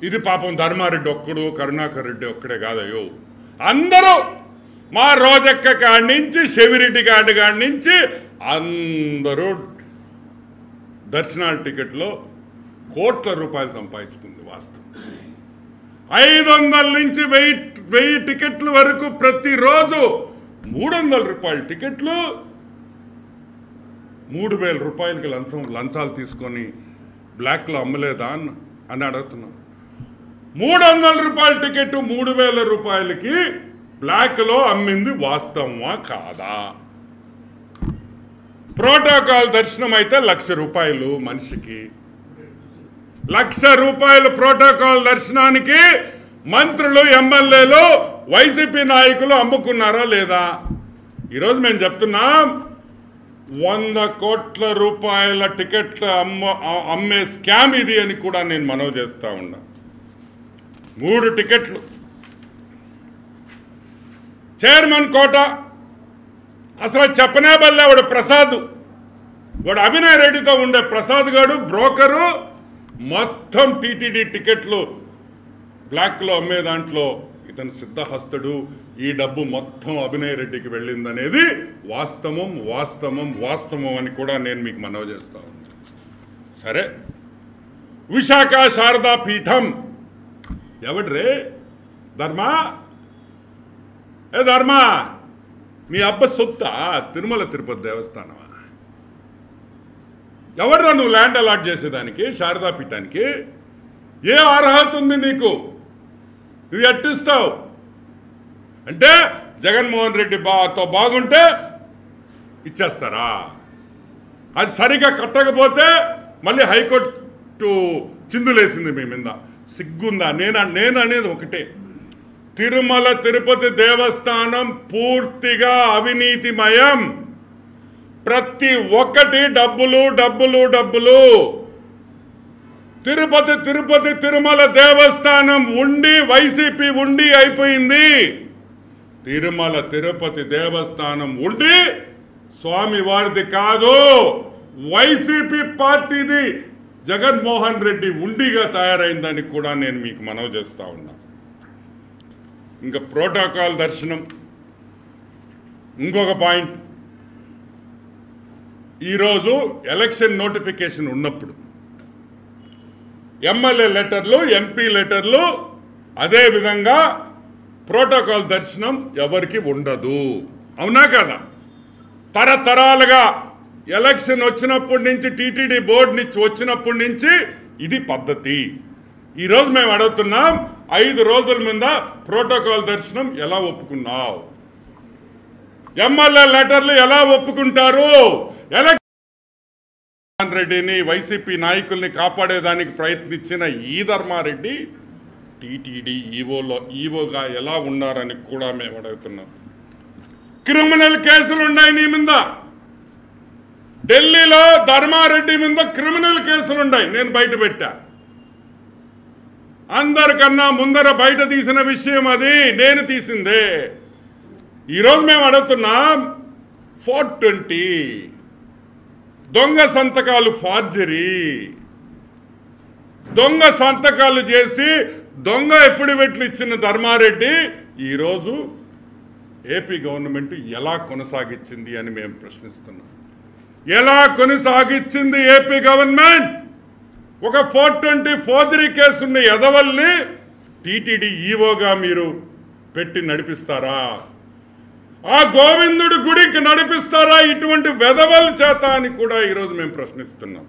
ఇది పాపం ధర్మారెడ్డి ఒక్కడు, కరుణాకర్ రెడ్డి ఒక్కడే కాదయ్యో, అందరూ మా రోజక్క కాడి నుంచి చెవిరెడ్డి కాడి నుంచి అందరూ దర్శనాల టికెట్లో కోట్ల రూపాయలు సంపాదించుకుంది వాస్తవం. 500 నుంచి 1000 టికెట్ల వరకు ప్రతిరోజు 300 రూపాయల టికెట్లు 3000 రూపాయలకి లంచాలు తీసుకొని బ్లాక్లో అమ్మలేదా అని అడుగుతున్నాం. 300 రూపాయల టికెట్ 3000 రూపాయలకి బ్లాక్లో అమ్మింది వాస్తవమా కాదా? ప్రోటోకాల్ దర్శనం అయితే 1,00,000 రూపాయలు మనిషికి. 1,00,000 రూపాయలు ప్రోటోకాల్ దర్శనానికి మంత్రులు, ఎమ్మెల్యేలు, వైసీపీ నాయకులు అమ్ముకున్నారా లేదా? ఈరోజు మేము చెప్తున్నాం, 100 కోట్ల రూపాయల టికెట్లు అమ్మే స్కామ్ ఇది అని కూడా నేను మనవి చేస్తా ఉన్నా. 3 టికెట్లు చైర్మన్ కోట అసలు చెప్పనే బల్లే వాడు ప్రసాద్, వాడు అభినయ్ రెడ్డితో ఉండే ప్రసాద్ గారు బ్రోకరు, మొత్తం టీటీడీ టికెట్లు బ్లాక్లో అమ్మే దాంట్లో ఇతను సిద్ధహస్తుడు. ఈ డబ్బు మొత్తం అభినయ్ రెడ్డికి వెళ్ళిందనేది వాస్తవం వాస్తవం వాస్తవం అని కూడా నేను మీకు మనవి చేస్తా ఉన్నాను. సరే, విశాఖ శారదా పీఠం ఎవడ్రే? ధర్మా, ఏ ధర్మా, మీ అబ్బ సొత్తా తిరుమల తిరుపతి దేవస్థానమా? ఎవడ్రా నువ్వు ల్యాండ్ అలాట్ చేసేదానికి శారదా పీఠానికి? ఏ అర్హత ఉంది నీకు? నువ్వు ఎట్టిస్తావు అంటే జగన్మోహన్ రెడ్డి బాగుంటే ఇచ్చేస్తారా? అది సరిగా కట్టకపోతే మళ్ళీ హైకోర్టు చిందులేసింది మీ మీద. సిగ్గుందా? నేను అనేది ఒకటే, తిరుమల తిరుపతి దేవస్థానం పూర్తిగా అవినీతిమయం. ప్రతి ఒక్కటి డబ్బులు డబ్బులు డబ్బులు. తిరుపతి తిరుమల దేవస్థానం ఉండి వైసీపీ ఉండి అయిపోయింది. తిరుమల తిరుపతి దేవస్థానం ఉండి స్వామి వారిది కాదు, వైసీపీ పార్టీది జగన్మోహన్ రెడ్డి ఉండిగా తయారైందని కూడా నేను మీకు మనవి చేస్తా ఉన్నా. ఇంకా ప్రోటోకాల్ దర్శనం ఇంకొక పాయింట్. ఈరోజు ఎలక్షన్ నోటిఫికేషన్ ఉన్నప్పుడు ఎమ్మెల్యే లెటర్లు, ఎంపీ లెటర్లు, అదేవిధంగా ప్రోటోకాల్ దర్శనం ఎవరికి ఉండదు. అవునా కదా? తరతరాలుగా ఎలక్షన్ వచ్చినప్పటి నుంచి, టీటీడీ బోర్డు నుంచి వచ్చినప్పటి నుంచి ఇది పద్ధతి. ఈరోజు మేము అడుగుతున్నాం, 5 రోజుల మీద ప్రోటోకాల్ దర్శనం ఎలా ఒప్పుకున్నావు? ఎమ్మెల్యే లెటర్లు ఎలా ఒప్పుకుంటారు? జగన్మోహన్ రెడ్డిని, వైసీపీ నాయకుల్ని కాపాడేదానికి ప్రయత్నించిన ఈ ధర్మారెడ్డి టీటీడీ ఈవోగా ఎలా ఉన్నారని కూడా మేము అడుగుతున్నాం. క్రిమినల్ కేసులు ఉన్నాయి నీ మీద. ఢిల్లీలో ధర్మారెడ్డి మీద క్రిమినల్ కేసులు ఉన్నాయి. నేను బయట పెట్టా. అందరికన్నా ముందర బయట తీసిన విషయం అది, నేను తీసిందే. ఈరోజు మేము అడుగుతున్నాం, 420 దొంగ సంతకాలు, ఫార్జరీ, దొంగ సంతకాలు చేసి దొంగ ఎఫిడవిట్లు ఇచ్చిన ధర్మారెడ్డి ఈరోజు ఏపీ గవర్నమెంట్ ఎలా కొనసాగించింది అని మేము ప్రశ్నిస్తున్నాం. ఎలా కొనసాగించింది ఏపీ గవర్నమెంట్? ఒక 420 ఫోర్జరీ కేసున్న ఎదవల్ని టీటీడీ ఈవోగా మీరు పెట్టి నడిపిస్తారా? ఆ గోవిందుడి గుడికి నడిపిస్తారా ఇటువంటి వెధవల చేత అని కూడా ఈరోజు మేము ప్రశ్నిస్తున్నాం.